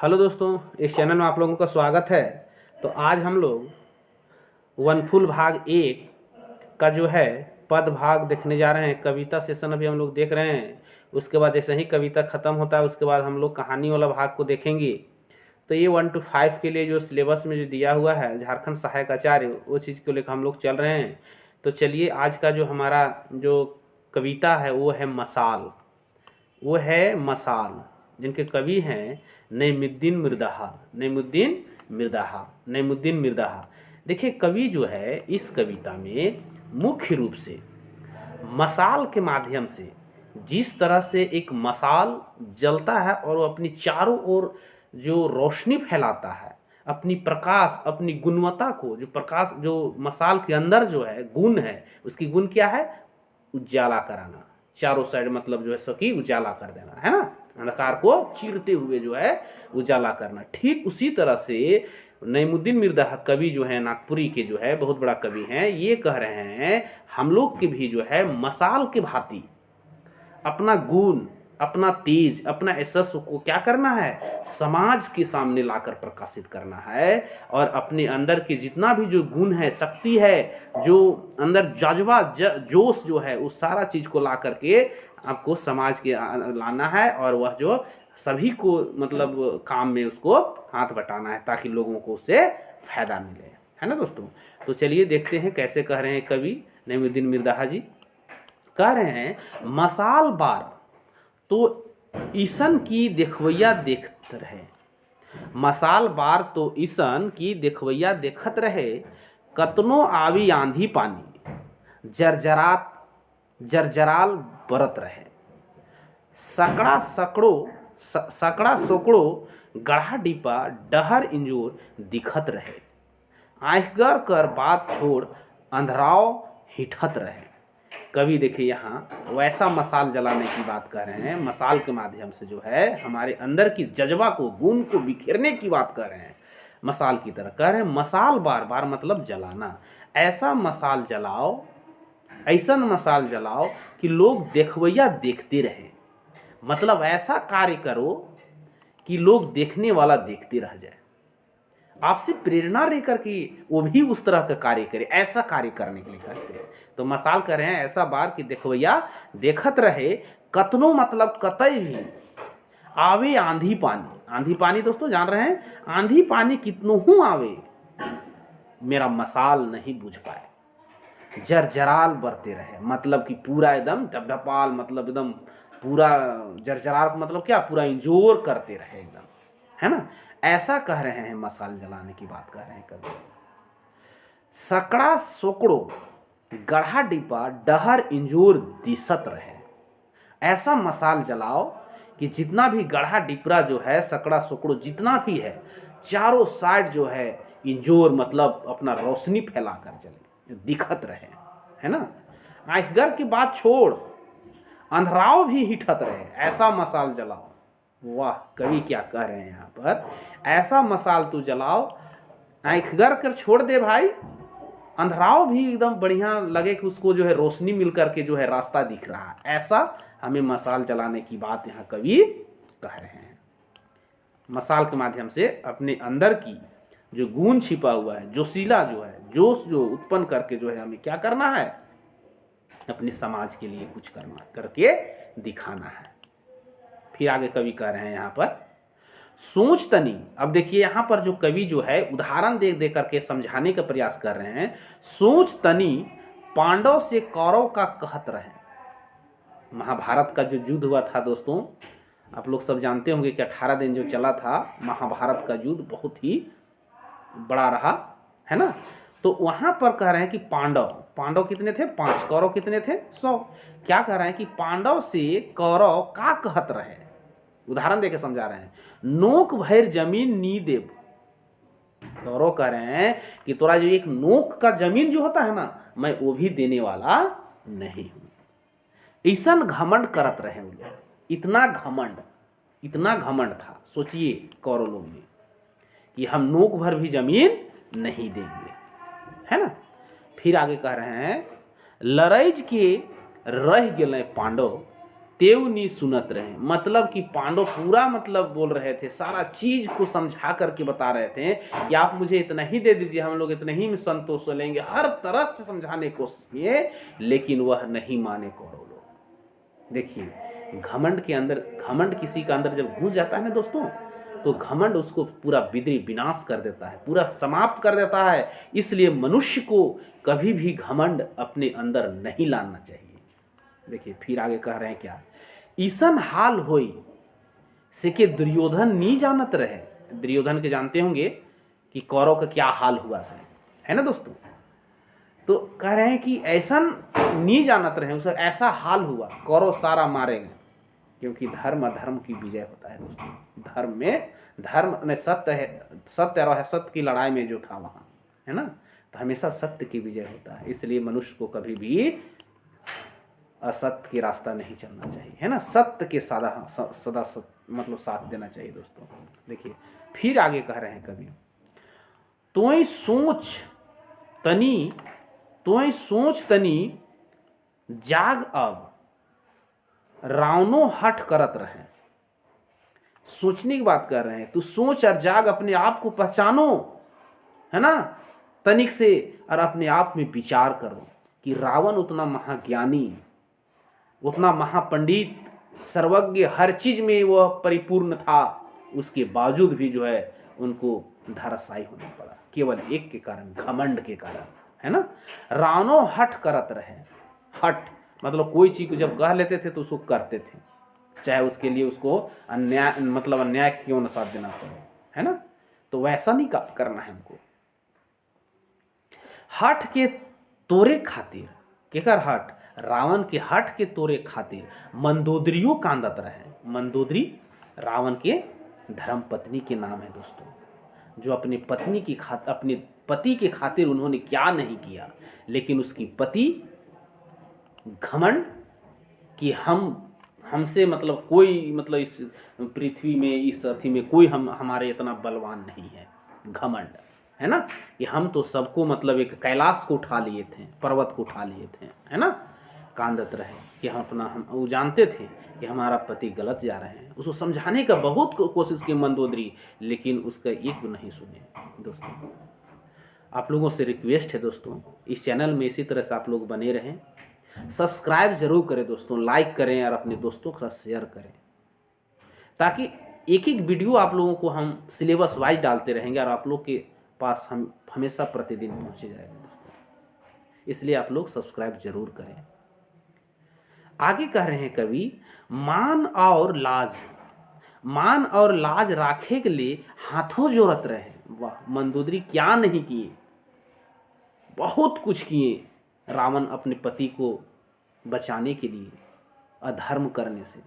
Hello दोस्तों, इस channel में आप लोगों का स्वागत है। तो आज हम लोग वनफुल भाग 1 का जो है पद भाग देखने जा रहे हैं। कविता सेशन अभी हम लोग देख रहे हैं। उसके बाद जैसे ही कविता ख़त्म होता है उसके बाद हम लोग कहानी वाला भाग को देखेंगे। तो ये 1 to 5 के लिए जो सिलेबस में जो दिया हुआ है झारखंड सहायक आचार्य, वो चीज़ को लेकर हम लोग चल रहे हैं। तो चलिए, आज का जो हमारा जो कविता है वो है मसाल। वो है मसाल, जिनके कवि हैं नईमुद्दीन मिर्ज़ा। नईमुद्दीन मिर्ज़ा। देखिए, कवि जो है इस कविता में मुख्य रूप से मसाल के माध्यम से, जिस तरह से एक मसाल जलता है और वो अपनी चारों ओर जो रोशनी फैलाता है, अपनी प्रकाश, अपनी गुणवत्ता को, जो प्रकाश जो मसाल के अंदर जो है गुण है, उसकी गुण क्या है? उजाला कराना। चारों साइड मतलब जो है सो कि उजाला कर देना, है ना, अंधकार को चीरते हुए जो है उजाला करना। ठीक उसी तरह से नईमुद्दीन मिर्ज़ा कवि जो है, नागपुरी के जो है बहुत बड़ा कवि हैं, ये कह रहे हैं हम लोग के भी जो है मसाल के भांति अपना गुण, अपना तेज, अपना यशस्व को क्या करना है? समाज के सामने लाकर प्रकाशित करना है। और अपने अंदर के जितना भी जो गुण है, शक्ति है, जो अंदर जज्बा जोश जो है, उस सारा चीज़ को ला करके आपको समाज के लाना है। और वह जो सभी को मतलब काम में उसको हाथ बटाना है, ताकि लोगों को उससे फायदा मिले, है ना दोस्तों। तो चलिए देखते हैं कैसे कह रहे हैं कवि नईमुद्दीन मिर्ज़ा जी। कह रहे हैं मसाल बार तो ईसन की देखवैया देखत रहे। मसाल बार तो ईसन की देखवैया देखत रहे। कतनो आवी आंधी पानी जरजराल बरत रहे। सकड़ा सोकड़ो गढ़ा डिपा डहर इंजोर दिखत रहे। आँखगर कर बात छोड़ अंधराव हिठत रहे। कवि देखिए यहाँ वैसा मसाल जलाने की बात कर रहे हैं। मसाल के माध्यम से जो है हमारे अंदर की जज्बा को, गुण को बिखेरने की बात कर रहे हैं। मसाल की तरह कह रहे हैं मसाल बार बार मतलब जलाना। ऐसा मसाल जलाओ, ऐसा मसाल जलाओ कि लोग देखवैया देखते रहें। मतलब ऐसा कार्य करो कि लोग देखने वाला देखते रह जाए, आपसे प्रेरणा लेकर के वो भी उस तरह का कार्य करे। ऐसा कार्य करने के लिए कहते हैं। तो मसाल कर रहे हैं ऐसा बार कि देखवैया देखत रहे। कतनो मतलब कतई भी आवे आंधी पानी। आंधी पानी दोस्तों जान रहे हैं, आंधी पानी कितनों हूँ आवे, मेरा मसाल नहीं बुझ पाए। जरजराल बरते रहे मतलब कि पूरा एकदम ढपढपाल, मतलब एकदम पूरा जरजराल मतलब क्या, पूरा इंजोर करते रहे एकदम, है ना। ऐसा कह रहे हैं, मसाल जलाने की बात कर रहे हैं कभी। सकड़ा सोकड़ो गढ़ा डिपा डहर इंजोर दिसत रहे। ऐसा मसाल जलाओ कि जितना भी गढ़ा डिपरा जो है, सकड़ा सोकड़ो जितना भी है, चारों साइड जो है इंजोर मतलब अपना रोशनी फैला कर चले, दिखत रहे, है ना। आँखगर की बात छोड़ अंधराव भी हिठत रहे। ऐसा मसाल जलाओ। वाह, कवि क्या कह रहे हैं यहाँ पर। ऐसा मसाल तू जलाओ, आँखगर कर छोड़ दे भाई, अंधराव भी एकदम बढ़िया लगे कि उसको जो है रोशनी मिल करके जो है रास्ता दिख रहा है। ऐसा हमें मसाल जलाने की बात यहाँ कवि कह रहे हैं। मसाल के माध्यम से अपने अंदर की जो गुण छिपा हुआ है, जोशीला जो है, जोश जो उत्पन्न करके जो है हमें क्या करना है, अपने समाज के लिए कुछ करना, करके दिखाना है। फिर आगे कवि कह रहे हैं यहाँ पर सोच तनी। अब देखिए यहाँ पर जो कवि जो है उदाहरण दे दे करके समझाने का प्रयास कर रहे हैं। सोच तनी पांडव से कौरव का कहत रहे। महाभारत का जो युद्ध हुआ था दोस्तों, आप लोग सब जानते होंगे कि 18 दिन जो चला था महाभारत का युद्ध, बहुत ही बड़ा रहा, है ना। तो वहाँ पर कह रहे हैं कि पांडव कितने थे? 5। कौरव कितने थे? 100। क्या कह रहे हैं कि पांडव से कौरव का कहत रहे। उदाहरण देके समझा रहे हैं। नोक भैर जमीन नी देव। कौरव कह रहे हैं कि तोरा जो एक नोक का जमीन जो होता है ना, मैं वो भी देने वाला नहीं हूं। ईसन घमंड करत रहे वो लोग। इतना घमंड था, सोचिए कौरव लोग में, कि हम नोक भर भी जमीन नहीं देंगे, है ना। फिर आगे कह रहे हैं लड़ाई के रह गए पांडव तेव नी सुनत रहे, मतलब कि पांडव पूरा मतलब बोल रहे थे, सारा चीज को समझा करके बता रहे थे कि आप मुझे इतना ही दे दीजिए, हम लोग इतने ही में संतोष हो लेंगे, हर तरह से समझाने की कोशिश किए, लेकिन वह नहीं माने कौरव लोग। देखिए घमंड के अंदर, घमंड किसी का अंदर जब घुस जाता है ना दोस्तों, तो घमंड उसको पूरा विद्री विनाश कर देता है, पूरा समाप्त कर देता है। इसलिए मनुष्य को कभी भी घमंड अपने अंदर नहीं लाना चाहिए। देखिए फिर आगे कह रहे हैं क्या, ईसन हाल होई से के दुर्योधन नी जानत रहे। दुर्योधन के जानते होंगे कि कौरव का क्या हाल हुआ से, है ना दोस्तों। तो कह रहे हैं कि ऐसा नी जानत रहे, उसका ऐसा हाल हुआ, कौरव सारा मारे गए, क्योंकि धर्म अधर्म की विजय होता है दोस्तों। धर्म में, धर्म में सत्य है, सत्य और सत्य की लड़ाई में जो था वहाँ, है ना, तो हमेशा सत्य की विजय होता है। इसलिए मनुष्य को कभी भी असत्य के रास्ता नहीं चलना चाहिए, है ना, सत्य के सदा मतलब साथ देना चाहिए दोस्तों। देखिए फिर आगे कह रहे हैं कवि, तोय सोच तनी, तोय सोच तनी जाग अब रावणों हट करत रहे। सोचने की बात कर रहे हैं, तू सोच और जाग, अपने आप को पहचानो, है ना, तनिक से, और अपने आप में विचार करो कि रावण उतना महाज्ञानी, उतना महापंडित, सर्वज्ञ, हर चीज में वह परिपूर्ण था, उसके बावजूद भी जो है उनको धराशायी होना पड़ा, केवल एक के कारण, घमंड के कारण, है ना। रावणों हट करत रहे, हट मतलब कोई चीज को जब कह लेते थे तो उसको करते थे, चाहे उसके लिए उसको अन्याय, मतलब अन्याय क्यों न साथ देना पड़े, है ना। तो वैसा नहीं करना है हमको। हट के तोरे खातिर, केकर हट, रावण के हट के तोरे खातिर मंदोदरियों कांदत रहे। मंदोदरी रावण के धर्म पत्नी के नाम है दोस्तों, जो अपने पत्नी की खातिर, अपने पति के खातिर उन्होंने क्या नहीं किया, लेकिन उसकी पति घमंड कि हमसे मतलब कोई, मतलब इस पृथ्वी में, इस अथी में कोई हमारे इतना बलवान नहीं है, घमंड, है ना, कि हम तो सबको मतलब एक कैलाश को उठा लिए थे, पर्वत को उठा लिए थे, है ना। कांदत रहे कि हम वो जानते थे कि हमारा पति गलत जा रहे हैं, उसको समझाने का बहुत कोशिश की मंदोदरी, लेकिन उसका एक नहीं सुने दोस्तों। आप लोगों से रिक्वेस्ट है दोस्तों, इस चैनल में इसी तरह से आप लोग बने रहें, सब्सक्राइब जरूर करें दोस्तों, लाइक करें और अपने दोस्तों के साथ शेयर करें, ताकि एक एक वीडियो आप लोगों को हम सिलेबस वाइज डालते रहेंगे और आप लोग के पास हम हमेशा प्रतिदिन पहुंचे जाएगा दोस्तों। इसलिए आप लोग सब्सक्राइब जरूर करें। आगे कह रहे हैं कवि, मान और लाज, मान और लाज राखे के लिए हाथों जोड़त रहे। वाह, मंदोदरी क्या नहीं किए, बहुत कुछ किए रावण अपने पति को बचाने के लिए, अधर्म करने से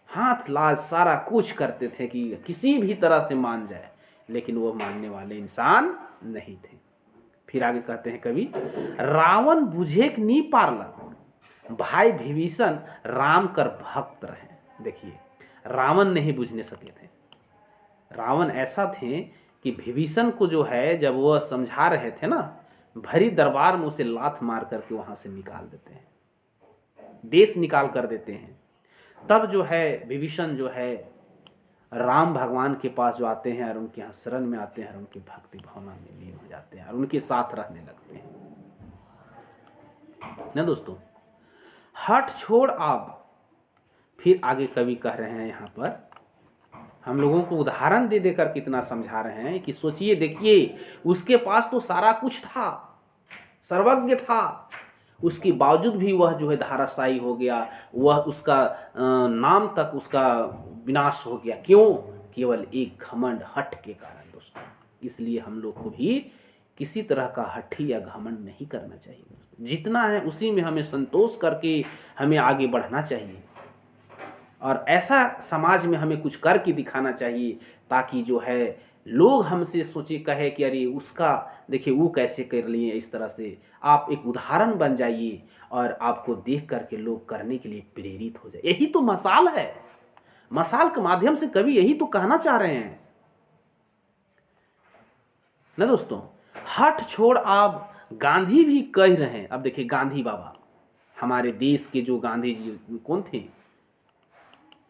हाथ लाज सारा कुछ करते थे कि किसी भी तरह से मान जाए, लेकिन वो मानने वाले इंसान नहीं थे। फिर आगे कहते हैं कवि, रावण बुझेक नी पारलक, भाई विभीषण राम कर भक्त रहे। देखिए रावण नहीं बुझने सके थे, रावण ऐसा थे कि विभीषण को जो है जब वह समझा रहे थे ना, भरी दरबार में उसे लात मार करके वहां से निकाल देते हैं, देश निकाल कर देते हैं। तब जो है विभीषण जो है राम भगवान के पास जो आते हैं और उनके यहाँ शरण में आते हैं और उनकी भक्ति भावना में लीन हो जाते हैं और उनके साथ रहने लगते हैं ना दोस्तों। हट छोड़ आप, फिर आगे कवि कह रहे हैं यहाँ पर, हम लोगों को उदाहरण दे देकर कितना समझा रहे हैं कि सोचिए, देखिए उसके पास तो सारा कुछ था, सर्वज्ञ था, उसके बावजूद भी वह जो है धाराशायी हो गया, वह उसका नाम तक उसका विनाश हो गया। क्यों? केवल एक घमंड, हठ के कारण दोस्तों। इसलिए हम लोग को भी किसी तरह का हठी या घमंड नहीं करना चाहिए। जितना है उसी में हमें संतोष करके हमें आगे बढ़ना चाहिए और ऐसा समाज में हमें कुछ करके दिखाना चाहिए ताकि जो है लोग हमसे सोचे, कहे कि अरे उसका देखिए वो कैसे कर लिए, इस तरह से आप एक उदाहरण बन जाइए और आपको देख करके लोग करने के लिए प्रेरित हो जाए। यही तो मसाल है, मसाल के माध्यम से कवि यही तो कहना चाह रहे हैं ना दोस्तों। हठ छोड़ आप, गांधी भी कह रहे हैं। अब देखिए गांधी बाबा, हमारे देश के जो गांधी जी कौन थे,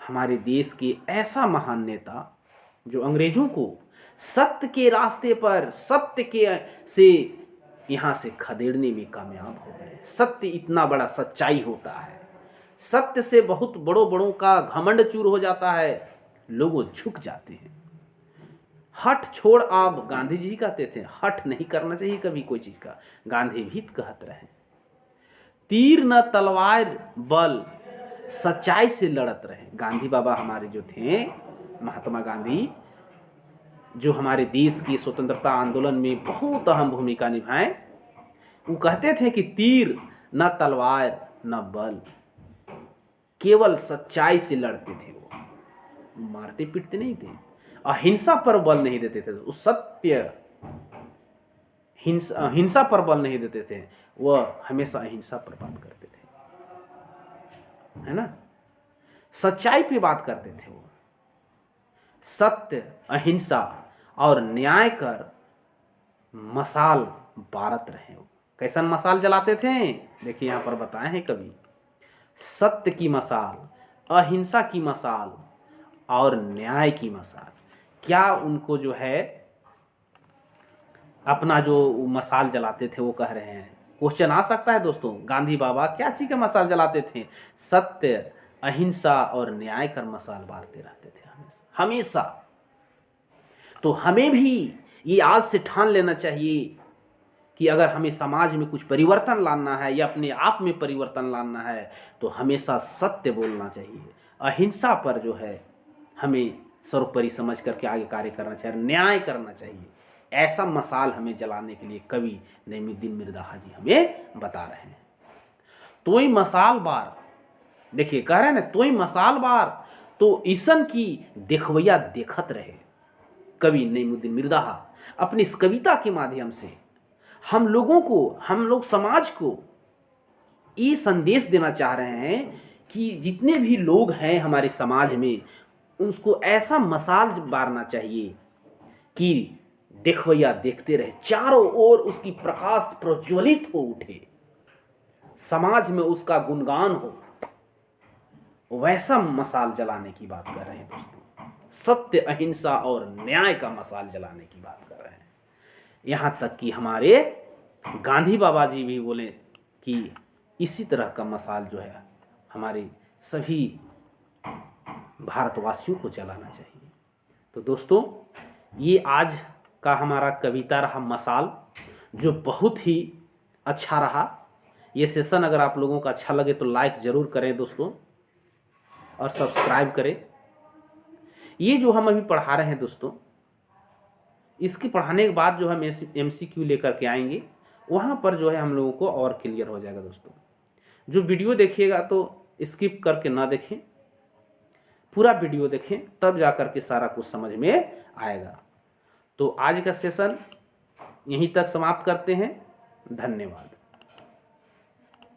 हमारे देश के ऐसा महान नेता जो अंग्रेजों को सत्य के रास्ते पर सत्य के से यहाँ से खदेड़ने में कामयाब हो गए। सत्य इतना बड़ा सच्चाई होता है, सत्य से बहुत बड़ों का घमंड चूर हो जाता है, लोग झुक जाते हैं। हठ छोड़, आप गांधी जी कहते थे हठ नहीं करना चाहिए कभी कोई चीज का, गांधी भी कहते रहे। तीर न तलवार बल सच्चाई से लड़त रहे। गांधी बाबा हमारे जो थे, महात्मा गांधी, जो हमारे देश की स्वतंत्रता आंदोलन में बहुत अहम भूमिका निभाए, वो कहते थे कि तीर न तलवार न बल, केवल सच्चाई से लड़ते थे। वो मारते पीटते नहीं थे, अहिंसा पर बल नहीं देते थे। उस सत्य हिंसा पर बल नहीं देते थे, वह हमेशा अहिंसा पर बात करते थे, है ना। सच्चाई पे बात करते थे वो। सत्य, अहिंसा और न्याय कर मसाल बारत रहे हो। कैसन मसाल जलाते थे? देखिए यहाँ पर बताए हैं कवि, सत्य की मसाल, अहिंसा की मसाल और न्याय की मसाल। क्या उनको जो है अपना जो मसाल जलाते थे वो कह रहे हैं? क्वेश्चन आ सकता है दोस्तों, गांधी बाबा क्या चीज़ का मसाल जलाते थे? सत्य, अहिंसा और न्याय कर मसाल बारते रहते थे हमेशा हमेशा। तो हमें भी ये आज से ठान लेना चाहिए कि अगर हमें समाज में कुछ परिवर्तन लाना है या अपने आप में परिवर्तन लाना है तो हमेशा सत्य बोलना चाहिए, अहिंसा पर जो है हमें सर्वोपरि समझ करके आगे कार्य करना चाहिए, न्याय करना चाहिए। ऐसा मसाल हमें जलाने के लिए कवि नईमुद्दीन मिर्ज़ा जी हमें बता रहे हैं। तोई मसाल बार, देखिए कह रहे हैं ना, तोई मसाल बार तो ईसन की देखवैया देखत रहे। कवि नईमुद्दीन मिर्ज़ा अपनी इस कविता के माध्यम से हम लोगों को, हम लोग समाज को ये संदेश देना चाह रहे हैं कि जितने भी लोग हैं हमारे समाज में, उसको ऐसा मसाल बारना चाहिए कि देखवैया देखते रहे, चारों ओर उसकी प्रकाश प्रज्वलित हो उठे, समाज में उसका गुणगान हो। वैसा मसाल जलाने की बात कर रहे हैं दोस्तों, सत्य, अहिंसा और न्याय का मसाल जलाने की बात कर रहे हैं। यहाँ तक कि हमारे गांधी बाबा जी भी बोले कि इसी तरह का मसाल जो है हमारे सभी भारतवासियों को जलाना चाहिए। तो दोस्तों, ये आज का हमारा कविता रहा मसाल, जो बहुत ही अच्छा रहा। ये सेशन अगर आप लोगों का अच्छा लगे तो लाइक ज़रूर करें दोस्तों, और सब्सक्राइब करें। ये जो हम अभी पढ़ा रहे हैं दोस्तों, इसके पढ़ाने के बाद जो हम MCQ लेकर के आएंगे, वहाँ पर जो है हम लोगों को और क्लियर हो जाएगा दोस्तों। जो वीडियो देखिएगा तो स्किप करके ना देखें, पूरा वीडियो देखें, तब जा कर के सारा कुछ समझ में आएगा। तो आज का सेशन यहीं तक समाप्त करते हैं। धन्यवाद।